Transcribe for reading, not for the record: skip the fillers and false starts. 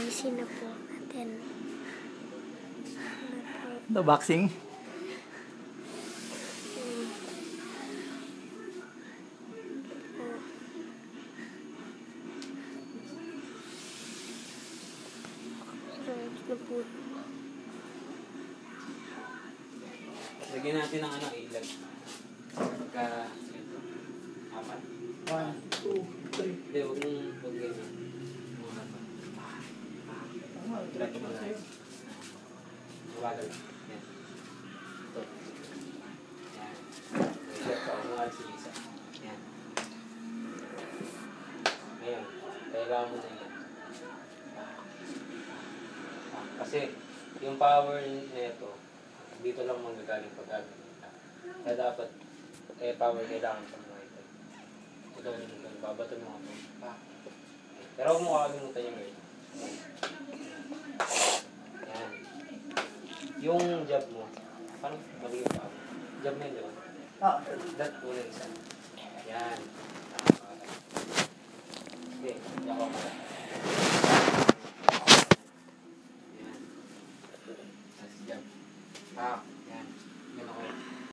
Ayusin na po natin. The boxing? Lagyan natin ng ilag. Pagka, apat. 1, 2, 3. Hindi, huwag ganyan. Try ko muna. Mabagal. Yan. Ito. Yan. Ilag ka. Umuhal si Lisa. Yan. Ngayon, kailangan mo na yan. Kasi, yung power nito, dito lang manggagaling pag-agad. Kaya dapat, power kailangan sa mga ito. Ito yung babato mo ako. Pero huwag mo kakalimutan yung ito. Yan. Yung jab mo, parang mali yung power. Jab mo yun, di ba? That una isa. Yan. Okay, yako ka. Yan. That's jab.